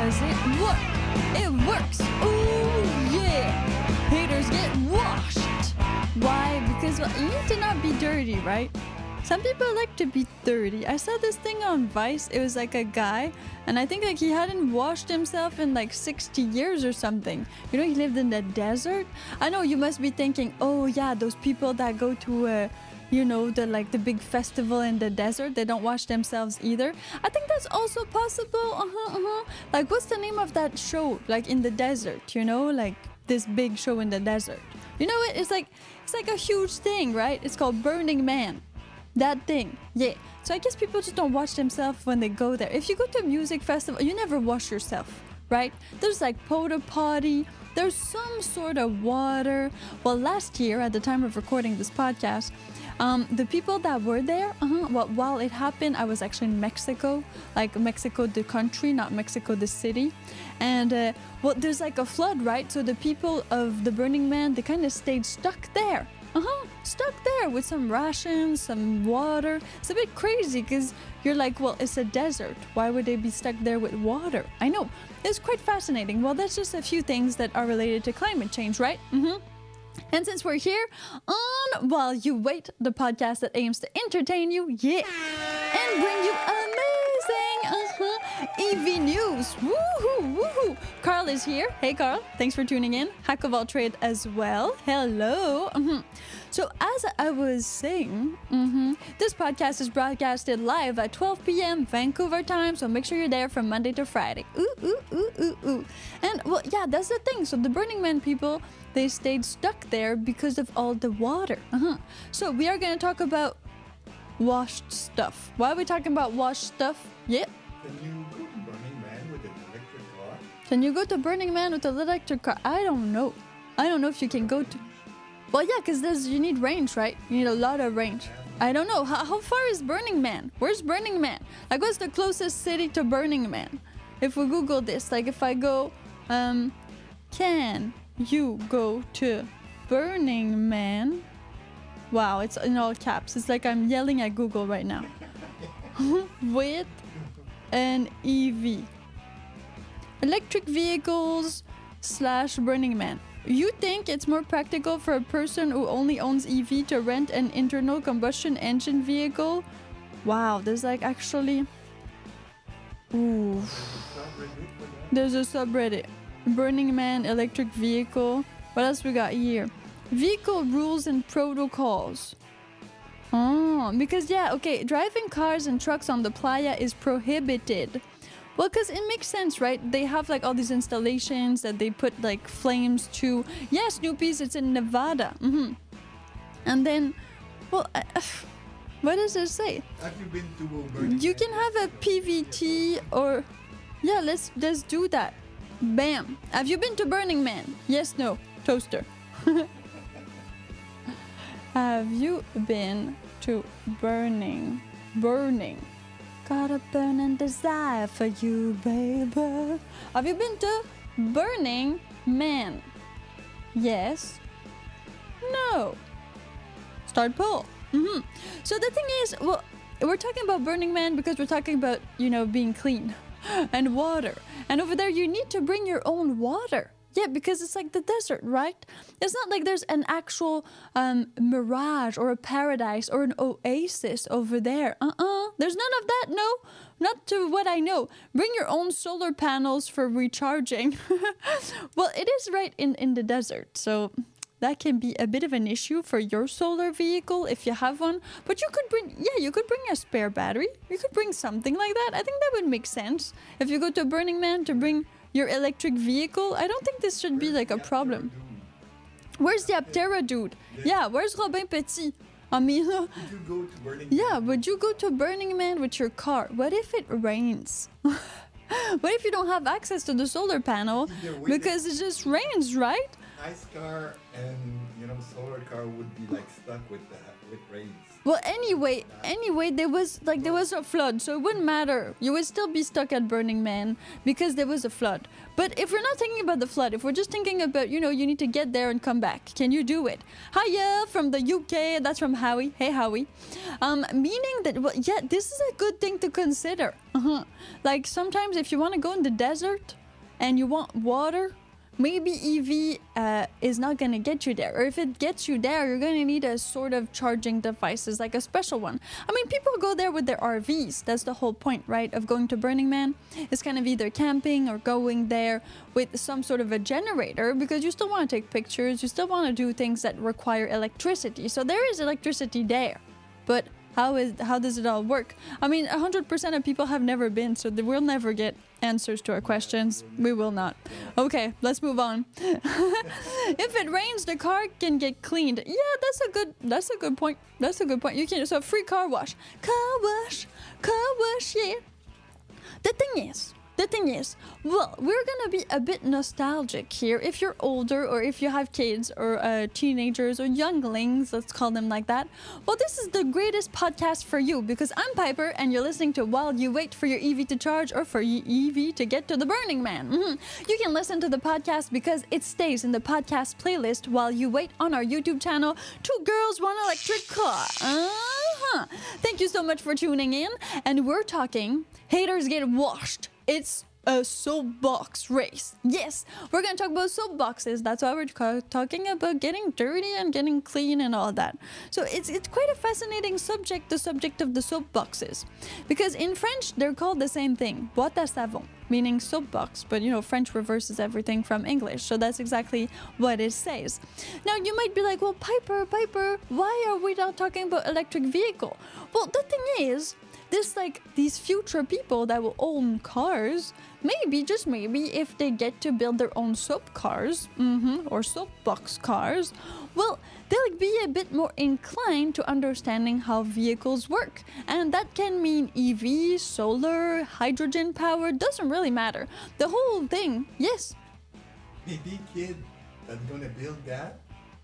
Does it work? It works. Ooh, yeah. Haters get washed. Why? Because you need to not be dirty, right? Some people like to be dirty. I saw this thing on Vice. It was like a guy, and I think like he hadn't washed himself in like 60 years or something. You know, he lived in the desert. I know you must be thinking, oh yeah, those people that go to you know, the big festival in the desert, they don't wash themselves either. I think that's also possible. Like, what's the name of that show? Like in the desert, you know, like this big show in the desert. You know what? It's like a huge thing, right? It's called Burning Man. That thing, yeah. So I guess people just don't wash themselves when they go there. If you go to a music festival, you never wash yourself, right? There's like porta potty. There's some sort of water. Well, last year, at the time of recording this podcast, the people that were there, well, while it happened, I was actually in Mexico, like Mexico the country, not Mexico the city. And, well, there's like a flood, right? So the people of the Burning Man, they kind of stayed stuck there. Stuck there with some rations, some water. It's a bit crazy because you're like, well, it's a desert. Why would they be stuck there with water? I know. It's quite fascinating. Well, that's just a few things that are related to climate change, right? And since we're here on While You Wait, the podcast that aims to entertain you, yeah, and bring you amazing EV news. Woohoo, woohoo. Carl is here. Hey, Carl. Thanks for tuning in. Hack of all trade as well. Hello. So as I was saying, this podcast is broadcasted live at 12 p.m. Vancouver time, so make sure you're there from Monday to Friday. Ooh. And, well, yeah, that's the thing. So the Burning Man people, they stayed stuck there because of all the water. So we are going to talk about washed stuff. Why are we talking about washed stuff? Yeah. Can you go to Burning Man with an electric car? I don't know. I don't know if you can go to... Well, yeah, because you need range, right? You need a lot of range. I don't know. How far is Burning Man? Where's Burning Man? Like, what's the closest city to Burning Man? If we Google this, like if I go, can you go to Burning Man? Wow, it's in all caps. It's like I'm yelling at Google right now. With an EV. Electric vehicles / Burning Man. You think it's more practical for a person who only owns EV to rent an internal combustion engine vehicle? Wow, there's like actually... Ooh. There's a subreddit. Burning Man electric vehicle. What else we got here? Vehicle rules and protocols. Oh, because yeah, okay, driving cars and trucks on the playa is prohibited. Well, because it makes sense, right? They have like all these installations that they put like flames to. Yeah, Snoopy's, it's in Nevada. And then, well, what does it say? Have you been to Burning You can have a PVT or... Yeah, let's do that. Bam. Have you been to Burning Man? Yes, no. Toaster. Have you been to Burning? Got a burning desire for you, baby. Have you been to Burning Man? Yes. No. Start poll. So the thing is, well, we're talking about Burning Man because we're talking about, you know, being clean and water. And over there, you need to bring your own water. Yeah, because it's like the desert, right? It's not like there's an actual mirage or a paradise or an oasis over there. There's none of that, no. Not to what I know. Bring your own solar panels for recharging. Well, it is right in the desert, so that can be a bit of an issue for your solar vehicle if you have one. But you could bring a spare battery. You could bring something like that. I think that would make sense. If you go to Burning Man to bring your electric vehicle, I don't think this should be like a problem. Where's the Aptera dude? Yeah, where's Robin Petit? I mean, would you go to Burning Man with your car? What if it rains? What if you don't have access to the solar panel because it just rains, right? ice car and solar car would be like stuck with rains. Well, anyway, there was a flood, so it wouldn't matter. You would still be stuck at Burning Man because there was a flood. But if we're not thinking about the flood, if we're just thinking about, you need to get there and come back, can you do it? Hiya from the UK. That's from Howie. Hey, Howie. Meaning that, well, yeah, this is a good thing to consider. Like sometimes if you want to go in the desert and you want water, maybe EV is not going to get you there. Or if it gets you there, you're going to need a sort of charging devices, like a special one. I mean, people go there with their RVs. That's the whole point, right, of going to Burning Man. It's kind of either camping or going there with some sort of a generator, because you still want to take pictures. You still want to do things that require electricity. So there is electricity there. But how does it all work? I mean, 100% of people have never been, so we'll never get answers to our questions. We will not. Okay, let's move on. If it rains, the car can get cleaned. Yeah, that's a good point. You can, so free car wash, yeah. The thing is, well, we're gonna be a bit nostalgic here. If you're older, or if you have kids, or teenagers, or younglings, let's call them like that, well, this is the greatest podcast for you, because I'm Piper, and you're listening to While You Wait for Your EV to Charge, or for your EV to get to the Burning Man. You can listen to the podcast because it stays in the podcast playlist while you wait on our YouTube channel, Two Girls, One Electric Car. Thank you so much for tuning in, and we're talking haters get washed. It's a soapbox race. Yes, we're gonna talk about soapboxes. That's why we're talking about getting dirty and getting clean and all that. So it's quite a fascinating subject, the subject of the soapboxes, because in French they're called the same thing, boîte à savon, meaning soapbox, but French reverses everything from English, so that's exactly what it says. Now you might be like, well, Piper, why are we not talking about electric vehicle? Well, the thing is, these future people that will own cars, maybe, just maybe, if they get to build their own soap cars, or soapbox cars, well, they'll be a bit more inclined to understanding how vehicles work. And that can mean EV, solar, hydrogen power, doesn't really matter. The whole thing, yes. Maybe kid that's gonna build that,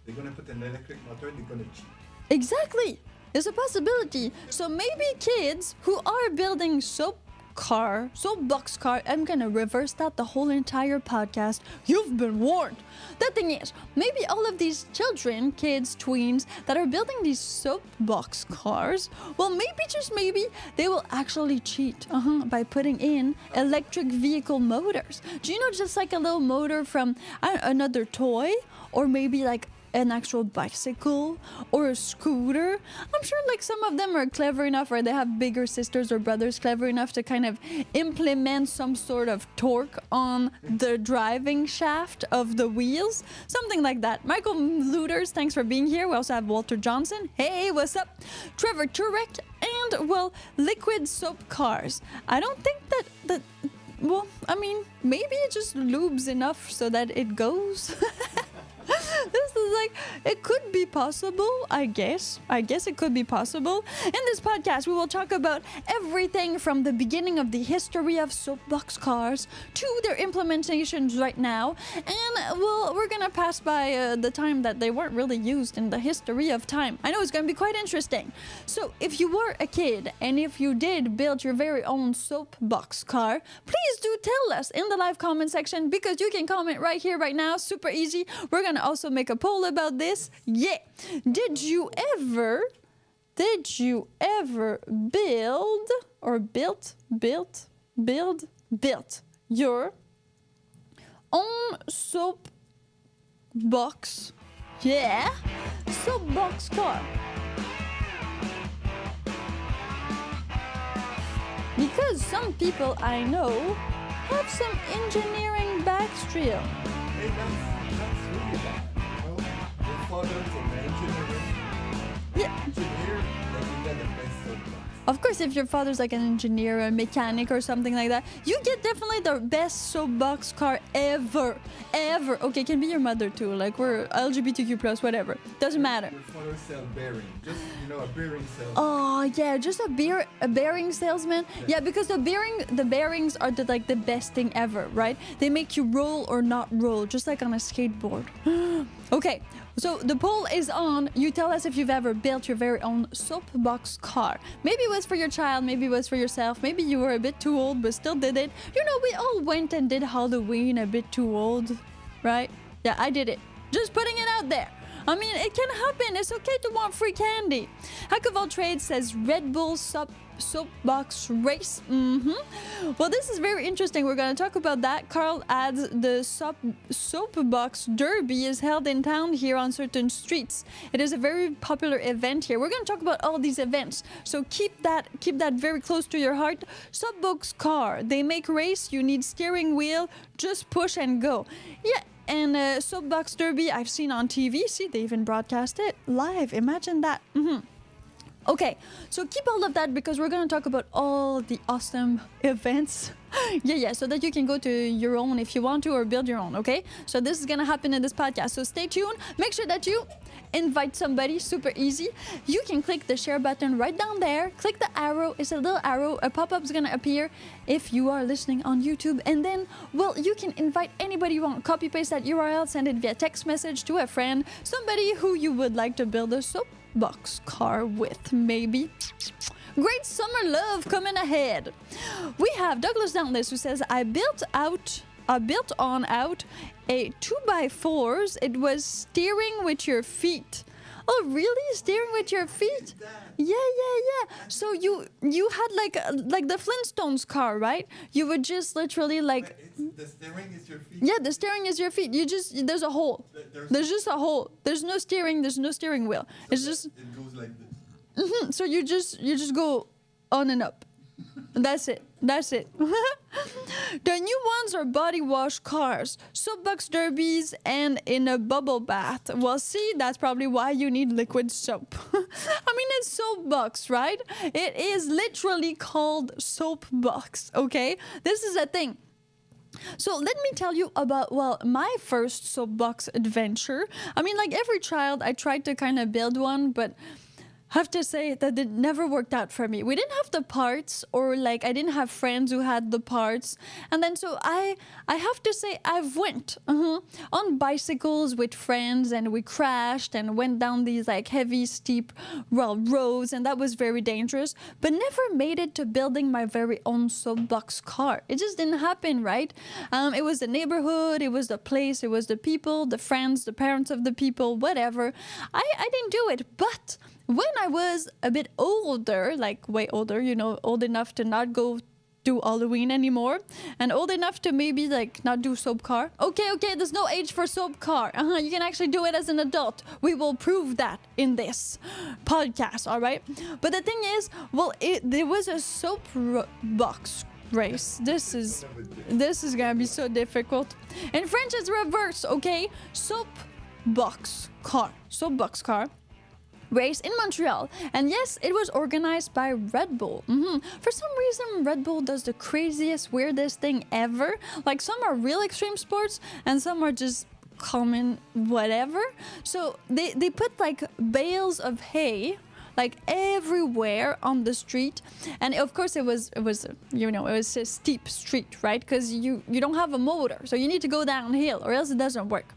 they're gonna put an electric motor and they're gonna cheat. Exactly. It's a possibility. So maybe kids who are building soapbox car, I'm gonna reverse that the whole entire podcast. You've been warned. The thing is, maybe all of these children, kids, tweens that are building these soapbox cars, well, maybe, just maybe, they will actually cheat by putting in electric vehicle motors. Do you know, just like a little motor from another toy, or maybe like an actual bicycle or a scooter? I'm sure like some of them are clever enough, or they have bigger sisters or brothers clever enough to kind of implement some sort of torque on the driving shaft of the wheels, something like that. Michael Looters, thanks for being here. We also have Walter Johnson. Hey, what's up? Trevor Turek, and well, liquid soap cars. I don't think that well, I mean, maybe it just lubes enough so that it goes. This is like, it could be possible, I guess it could be possible. In this podcast, we will talk about everything from the beginning of the history of soapbox cars to their implementations right now. And, well, we're gonna pass by the time that they weren't really used in the history of time. I know it's gonna be quite interesting. So, if you were a kid, and if you did build your very own soapbox car, please do tell us in the live comment section, because you can comment right here, right now, super easy. We're gonna also make a poll about this. Yeah. Did you ever build or built your own soapbox? Yeah. Soapbox car. Because some people I know have some engineering backstream. Hey, that's really bad. Your father's an engineer. Yeah. Engineer, then you get the best soapbox. Of course, if your father's like an engineer, a mechanic, or something like that, you get definitely the best soapbox car ever. Okay, can be your mother too. Like we're LGBTQ plus, whatever. Doesn't matter. Your father sell bearing. Just a bearing salesman. Oh yeah, just a bearing salesman. Yeah, because the bearings are the best thing ever, right? They make you roll or not roll, just like on a skateboard. Okay, so the poll is on. You tell us if you've ever built your very own soapbox car. Maybe it was for your child, maybe it was for yourself, maybe you were a bit too old but still did it. You know, we all went and did Halloween a bit too old, right? Yeah, I did it. Just putting it out there. I mean, it can happen. It's okay to want free candy. Hack of all trades says Red Bull Soapbox Race. Well, this is very interesting. We're going to talk about that. Carl adds the Soapbox Derby is held in town here on certain streets. It is a very popular event here. We're going to talk about all these events. So keep that very close to your heart. Soapbox Car. They make race. You need steering wheel. Just push and go. Yeah. And Soapbox Derby, I've seen on TV. See, they even broadcast it live. Imagine that. Okay, so keep all of that because we're going to talk about all the awesome events. Yeah, so that you can go to your own if you want to or build your own, okay? So this is going to happen in this podcast. So stay tuned. Make sure that you invite somebody. Super easy. You can click the share button right down there. Click the arrow. It's a little arrow. A pop-up is going to appear if you are listening on YouTube. And then, well, you can invite anybody you want. Copy paste that URL. Send it via text message to a friend. Somebody who you would like to build a soapbox car with, maybe. Great summer love coming ahead. We have Douglas Dauntless who says, I built on out a 2x4s. It was steering with your feet. Oh, really? Steering with your feet? Yeah. So you had like the Flintstones car, right? You would just literally like... The steering is your feet? Yeah, the steering is your feet. There's a hole. There's just a hole. There's no steering. There's no steering wheel. So it's just... It goes like this. So you just go on and up. That's it. The new ones are body wash cars, soapbox derbies, and in a bubble bath. Well, see, that's probably why you need liquid soap. I mean, it's soapbox, right? It is literally called soapbox, okay? This is a thing. So let me tell you about, well, my first soapbox adventure. I mean, like every child, I tried to kind of build one, but have to say that it never worked out for me. We didn't have the parts, or like I didn't have friends who had the parts. And then so I have to say I've went on bicycles with friends, and we crashed and went down these like heavy, steep roads, and that was very dangerous, but never made it to building my very own soapbox car. It just didn't happen, right? It was the neighborhood, it was the place, it was the people, the friends, the parents of the people, whatever. I didn't do it, but when I was a bit older, like way older, you know, old enough to not go do Halloween anymore, and old enough to maybe like not do soap car. Okay, there's no age for soap car. You can actually do it as an adult. We will prove that in this podcast, all right? But the thing is, well, there was a soapbox race. This is gonna be so difficult. In French, it's reverse, okay? Soapbox car race in Montreal, and yes, it was organized by Red Bull. For some reason, Red Bull does the craziest, weirdest thing ever. Like some are real extreme sports and some are just common whatever. So they put like bales of hay like everywhere on the street, and of course it was a steep street, right? Because you don't have a motor, so you need to go downhill or else it doesn't work.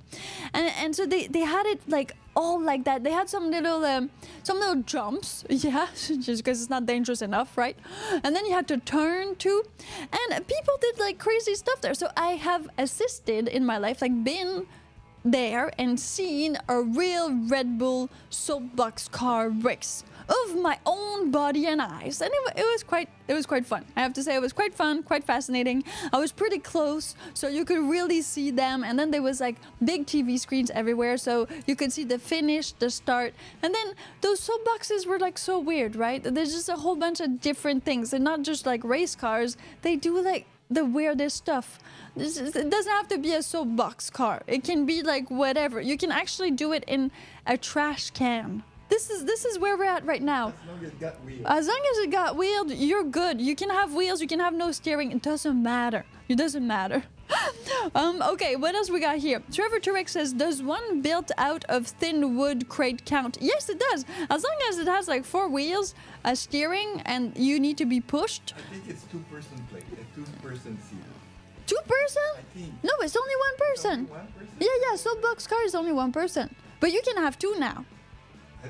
And so they had it like all like that. They had some little jumps, yeah, just because it's not dangerous enough, right? And then you had to turn too, and people did like crazy stuff there. So I have assisted in my life, like been there and seen a real Red Bull soapbox car race of my own body and eyes, and it was quite fun. I have to say, it was quite fun, quite fascinating. I was pretty close, so you could really see them, and then there was like big TV screens everywhere, so you could see the finish, the start, and then those soapboxes were like so weird, right? There's just a whole bunch of different things, and not just like race cars. They do like the weirdest stuff. It doesn't have to be a soapbox car. It can be like whatever. You can actually do it in a trash can. This is where we're at right now. As long as it got wheels. As long as it got wheeled, you're good. You can have wheels, you can have no steering. It doesn't matter. It doesn't matter. Okay, what else we got here? Trevor Turek says, does one built out of thin wood crate count? Yes, it does. As long as it has like 4 wheels, a steering, and you need to be pushed. I think it's 2-person plate, a 2-person seat. 2-person? I think. No, it's only 1 person. Only 1 person? Yeah, Soapbox Car is only 1 person. But you can have 2 now.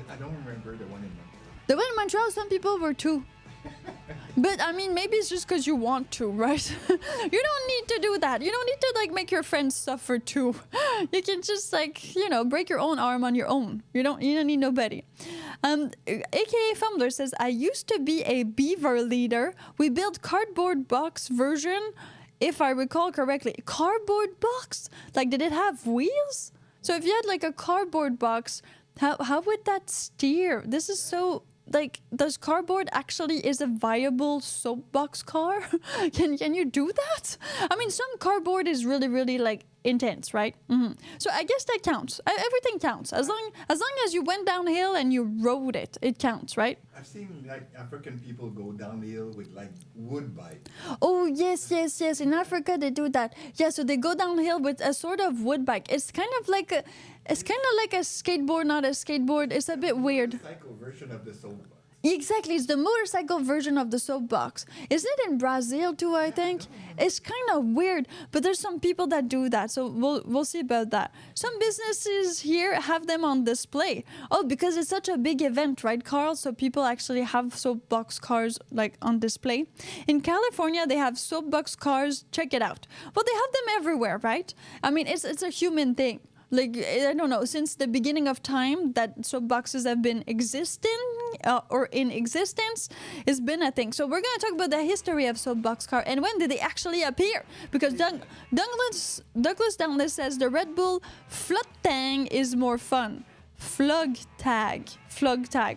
I don't remember the one in Montreal. The one in Montreal, some people were 2. But I mean, maybe it's just because you want to, right? You don't need to do that. You don't need to like make your friends suffer too. You can just like, you know, break your own arm on your own. You don't need nobody. AKA Fumbler says, I used to be a beaver leader. We built cardboard box version, if I recall correctly. Cardboard box? Like, did it have wheels? So if you had like a cardboard box, how would that steer? This is so... Like, does cardboard actually is a viable soapbox car? Can you do that? I mean, some cardboard is really, really like intense, right? Mm-hmm. So I guess that counts. Everything counts. As long as you went downhill and you rode it, it counts, right? I've seen like African people go downhill with like wood bike. Oh, yes. In Africa, they do that. Yeah, so they go downhill with a sort of wood bike. It's kind of like a skateboard, not a skateboard. It's a bit weird. Cycle version of the soapbox. Exactly, it's the motorcycle version of the soapbox. Isn't it in Brazil too, I think? It's kind of weird, but there's some people that do that, so we'll see about that. Some businesses here have them on display. Oh, because it's such a big event, right, Carl? So people actually have soapbox cars like on display. In California, they have soapbox cars. Check it out. Well, they have them everywhere, right? I mean, it's a human thing. Like, I don't know, since the beginning of time that soapboxes have been existing or in existence, it's been a thing. So we're going to talk about the history of soapbox car and when did they actually appear? Because Douglas Downless says the Red Bull Flood Tang is more fun. Flug tag.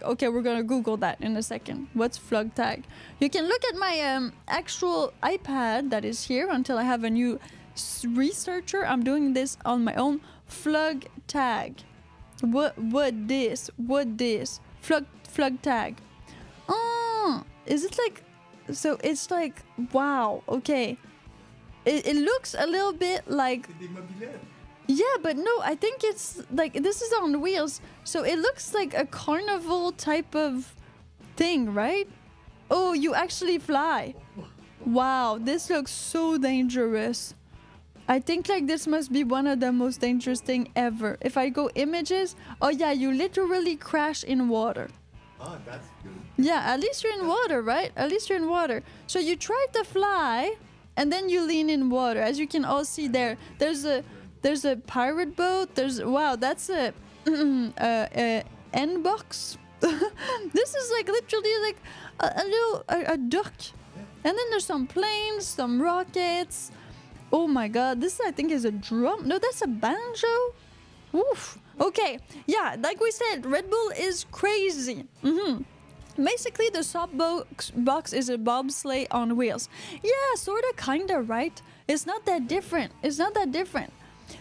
Okay, we're going to Google that in a second. What's flug tag? You can look at my actual iPad that is here until I have a new researcher. I'm doing this on my own. Flug tag. What this? Flug tag. Oh, is it like... So it's like... Wow, okay. It looks a little bit like... Yeah, but no, I think it's like... This is on wheels. So it looks like a carnival type of thing, right? Oh, you actually fly. Wow, this looks so dangerous. I think like this must be one of the most dangerous thing ever. If I go images, oh yeah, you literally crash in water. Oh, that's good. Yeah, at least you're in water, right? At least you're in water. So you try to fly, and then you lean in water. As you can all see there, there's a pirate boat. Wow, that's a N box. This is like literally like a duck. And then there's some planes, some rockets. Oh my god, this I think is a drum. No, that's a banjo. Oof. Okay, yeah, like we said, Red Bull is crazy. Basically, the soapbox is a bobsleigh on wheels. Yeah, sorta, kinda, right? It's not that different.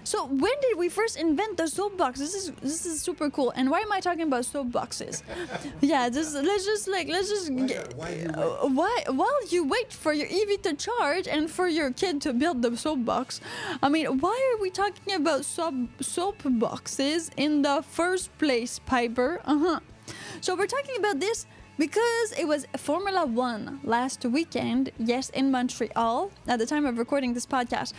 So when did we first invent the soapbox? This is super cool. And why am I talking about soapboxes? Yeah, while you wait for your EV to charge and for your kid to build the soapbox. I mean, why are we talking about soapboxes in the first place, Piper? So we're talking about this because it was Formula 1 last weekend, yes, in Montreal, at the time of recording this podcast.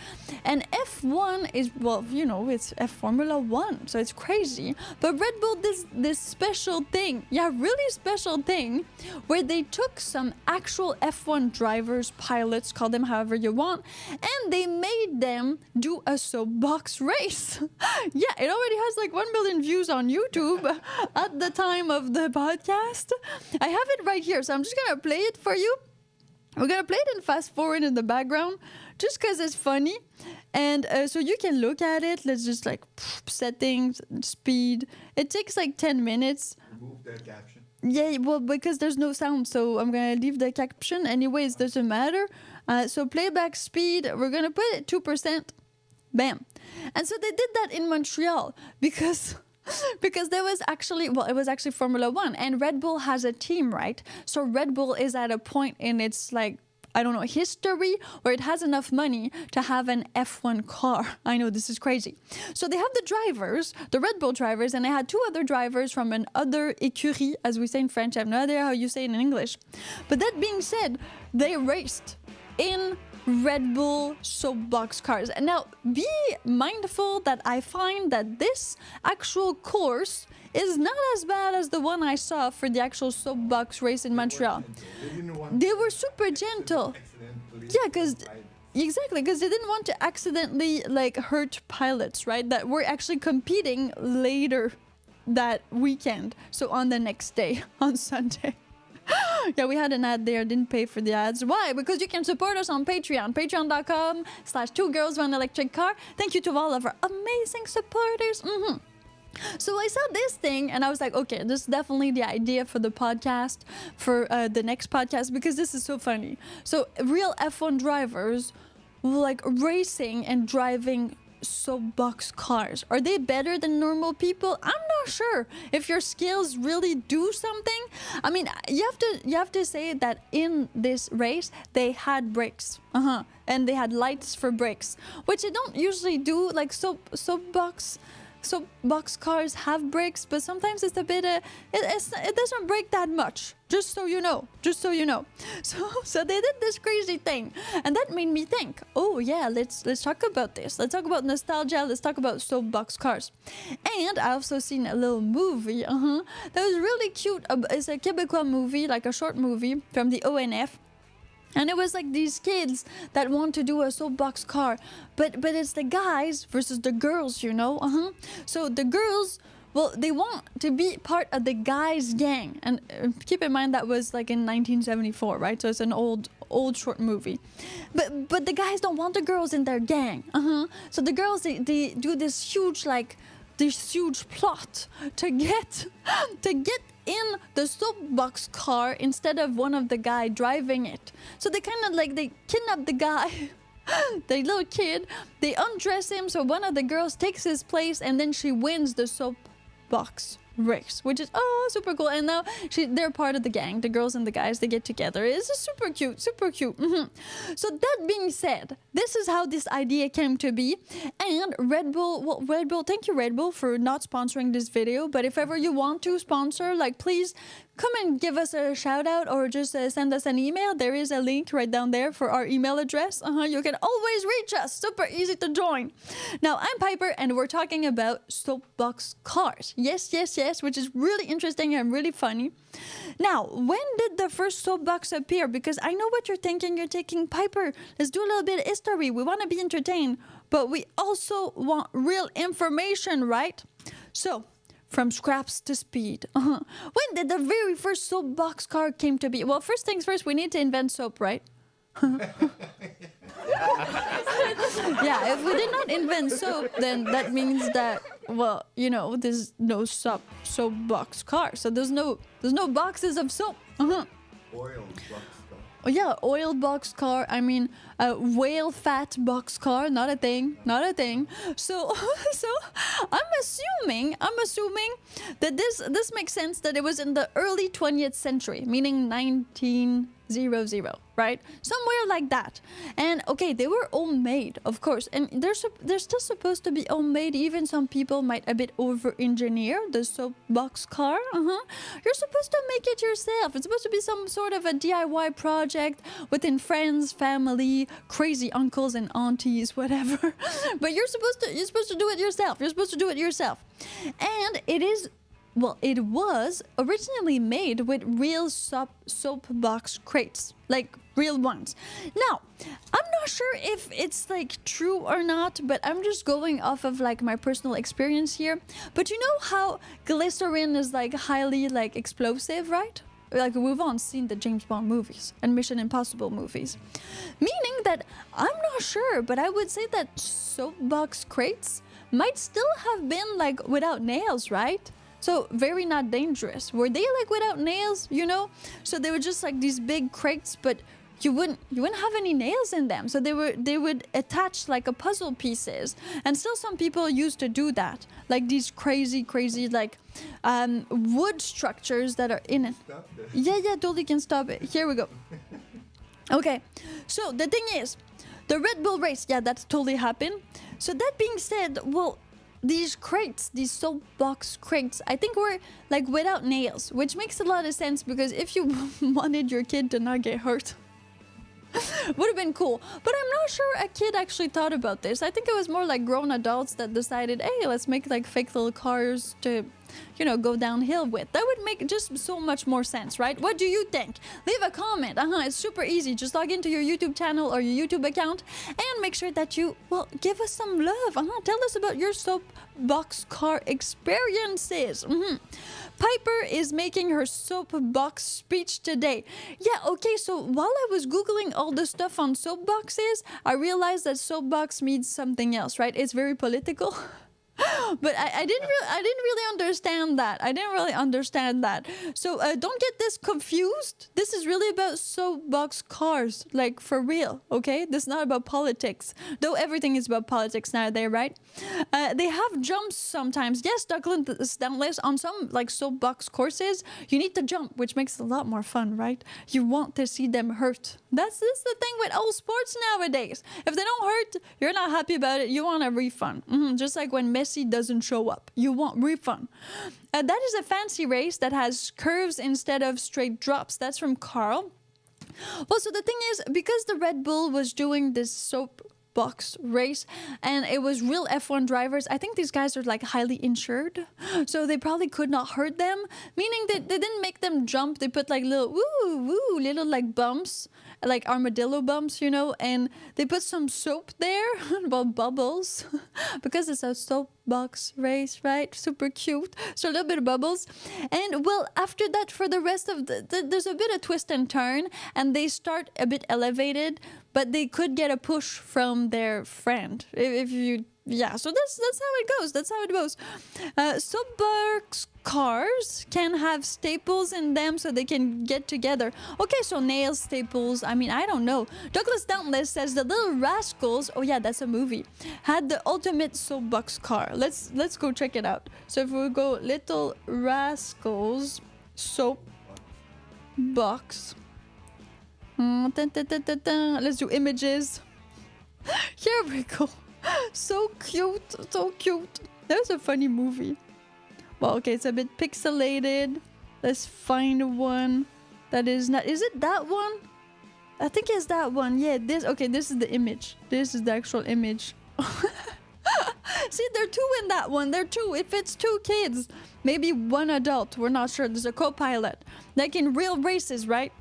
And F1 is, well, you know, it's Formula 1, so it's crazy. But Red Bull did this special thing, really special thing, where they took some actual F1 drivers, pilots, call them however you want, and they made them do a soapbox race. Yeah, it already has like 1 million views on YouTube at the time of the podcast. I have it right here, so I'm just gonna play it for you. We're gonna play it in fast forward in the background, just because it's funny, and so you can look at it. Let's just like settings, speed. It takes like 10 minutes. Remove the caption. Yeah, well, because there's no sound, so I'm gonna leave the caption. Anyways, doesn't matter. So playback speed, we're gonna put it 2%. Bam. And so they did that in Montreal because because there was actually, well, it was actually Formula One, and Red Bull has a team, right? So Red Bull is at a point in its like, I don't know, history where it has enough money to have an F1 car. I know this is crazy. So they have the drivers, the Red Bull drivers, and they had two other drivers from another écurie, as we say in French. I have no idea how you say it in English. But that being said, they raced in Red Bull Soapbox cars. And now be mindful that I find that this actual course is not as bad as the one I saw for the actual Soapbox race in Montreal. They were super gentle. Yeah, because exactly, because they didn't want to accidentally like hurt pilots, right? That were actually competing later that weekend. So on the next day, on Sunday. Yeah, we had an ad there, didn't pay for the ads. Why? Because you can support us on Patreon. Patreon.com/2girls1electric car. Thank you to all of our amazing supporters. So I saw this thing and I was like, okay, this is definitely the idea for the podcast, for the next podcast, because this is so funny. So real F1 drivers like racing and driving Soapbox cars. Are they better than normal people? I'm not sure if your skills really do something. I mean, you have to say that in this race they had brakes, and they had lights for brakes, which they don't usually do. Like Soapbox cars have brakes, but sometimes it's a bit it doesn't brake that much, just so you know. So they did this crazy thing, and that made me think, oh yeah, let's talk about this. Let's talk about nostalgia. Let's talk about Soapbox cars. And I also seen a little movie that was really cute. It's a Québécois movie, like a short movie from the ONF. And it was like these kids that want to do a soapbox car, but it's the guys versus the girls, you know. So the girls, well, they want to be part of the guys' gang, and keep in mind that was like in 1974, right? So it's an old short movie, but the guys don't want the girls in their gang. So the girls they do this huge plot to get in the soapbox car instead of one of the guy driving it. So they kind of like, they kidnap the guy, the little kid, they undress him so one of the girls takes his place, and then she wins the soapbox race, which is super cool. And now they're part of the gang, the girls and the guys, they get together. It's just super cute. So that being said, this is how this idea came to be. And Red Bull, thank you Red Bull for not sponsoring this video, but if ever you want to sponsor, like, please come and give us a shout out, or just send us an email. There is a link right down there for our email address. You can always reach us. Super easy to join. Now, I'm Piper, and we're talking about soapbox cars. Yes, which is really interesting and really funny. Now, when did the first soapbox appear? Because I know what you're thinking. You're thinking, Piper, let's do a little bit of history. We want to be entertained, but we also want real information, right? So, from scraps to speed. When did the very first soapbox car came to be? Well, first things first, we need to invent soap, right? Yeah, if we did not invent soap, then that means that, well, you know, there's no soapbox car. So there's no boxes of soap. Oil box car. Oh yeah, oil box car. I mean, whale fat box car. Not a thing. So I'm assuming that this makes sense that it was in the early 20th century, meaning 1900, right? Somewhere like that. And okay, they were homemade, of course, and they're still supposed to be homemade. Even some people might a bit over-engineer the soapbox car. You're supposed to make it yourself. It's supposed to be some sort of a DIY project within friends, family, crazy uncles and aunties, whatever. But you're supposed to do it yourself. And it was originally made with real soapbox crates, like real ones. Now, I'm not sure if it's like true or not, but I'm just going off of like my personal experience here. But you know how glycerin is like highly like explosive, right? Like we've all seen the James Bond movies and Mission Impossible movies. Meaning that I'm not sure, but I would say that soapbox crates might still have been like without nails, right? So very not dangerous. Were they like without nails, you know? So they were just like these big crates, but you wouldn't have any nails in them, so they would attach like a puzzle pieces, and still some people used to do that, like these crazy like wood structures that are in it. Stop this. Yeah, totally can stop it. Here we go. Okay, so the thing is, the Red Bull race, yeah, that totally happened. So that being said, well, these crates, these soapbox crates, I think were like without nails, which makes a lot of sense, because if you wanted your kid to not get hurt, would have been cool. But I'm not sure a kid actually thought about this. I think it was more like grown adults that decided, hey, let's make like fake little cars to, you know, go downhill with. That would make just so much more sense, right? What do you think? Leave a comment. It's super easy. Just log into your YouTube channel or your YouTube account and make sure that you, well, give us some love. Tell us about your soapbox car experiences. Piper is making her soapbox speech today. Yeah, okay, so while I was Googling all the stuff on soapboxes, I realized that soapbox means something else, right? It's very political. But I didn't really understand that. I didn't really understand that. So don't get this confused. This is really about soapbox cars, like for real, okay? This is not about politics, though everything is about politics nowadays, right? They have jumps sometimes. Yes, Douglas, on some like soapbox courses, you need to jump, which makes it a lot more fun, right? You want to see them hurt. That's the thing with all sports nowadays. If they don't hurt, you're not happy about it. You want a refund. Just like when Messi doesn't show up, you want refund. That is a fancy race that has curves instead of straight drops. That's from Carl. Well, so the thing is, because the Red Bull was doing this soapbox race and it was real F1 drivers, I think these guys are like highly insured, so they probably could not hurt them, meaning that they didn't make them jump. They put like little little like bumps, like armadillo bumps, you know, and they put some soap there, well, bubbles, because it's a soapbox race, right? Super cute. So a little bit of bubbles. And well, after that, for the rest of there's a bit of twist and turn, and they start a bit elevated, but they could get a push from their friend. If you, yeah, so that's how it goes. That's how it goes. Soapbox cars can have staples in them so they can get together. Okay, so nails, staples, I mean, I don't know. Douglas Dauntless says the Little Rascals, oh yeah, that's a movie, had the ultimate soapbox car. Let's go check it out. So if we go Little Rascals soapbox, let's do images. Here we go. So cute, so cute. That was a funny movie. Well, okay, it's a bit pixelated. Let's find one that is not. Is it that one? I think it's that one. Yeah, this. Okay, this is the image. This is the actual image. See, there are two in that one. There are two. It fits two kids. Maybe one adult. We're not sure. There's a co-pilot. Like in real races, right?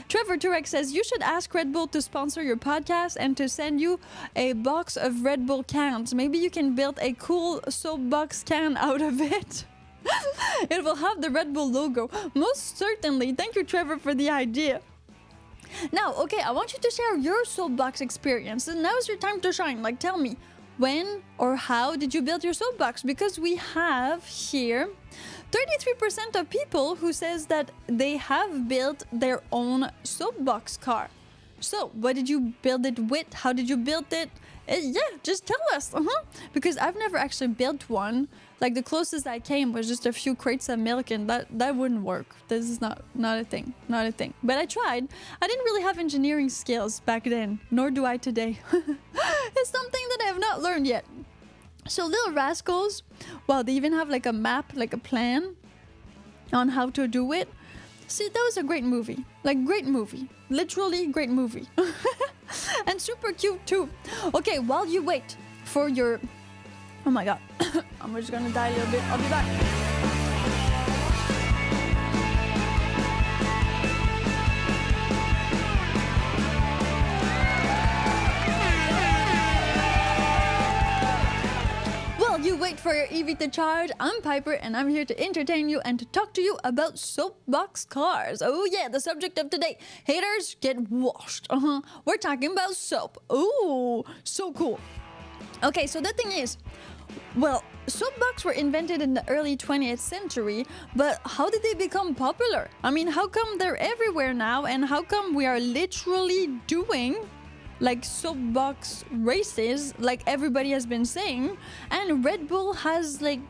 Trevor Turek says, you should ask Red Bull to sponsor your podcast and to send you a box of Red Bull cans. Maybe you can build a cool soapbox can out of it. It will have the Red Bull logo. Most certainly. Thank you, Trevor, for the idea. Now, okay, I want you to share your soapbox experience. And now's your time to shine. Like, tell me, when or how did you build your soapbox? Because we have here 33% of people who says that they have built their own soapbox car. So, what did you build it with? How did you build it? Yeah, just tell us. Because I've never actually built one. Like, the closest I came was just a few crates of milk, and that wouldn't work. This is not a thing. Not a thing. But I tried. I didn't really have engineering skills back then, nor do I today. It's something that I have not learned yet. So Little Rascals, well, they even have like a map, like a plan on how to do it. See, that was a great movie. Like, great movie. Literally great movie. And super cute too. Okay, while you wait for your... Oh my god. I'm just gonna die a little bit. I'll be back. You wait for your EV to charge. I'm Piper, and I'm here to entertain you and to talk to you about soapbox cars. Oh yeah, the subject of today. Haters get washed. We're talking about soap. Ooh, so cool. Okay, so the thing is, Well, soapbox were invented in the early 20th century, but how did they become popular? I mean, how come they're everywhere now, and how come we are literally doing like soapbox races, like everybody has been saying, and Red Bull has like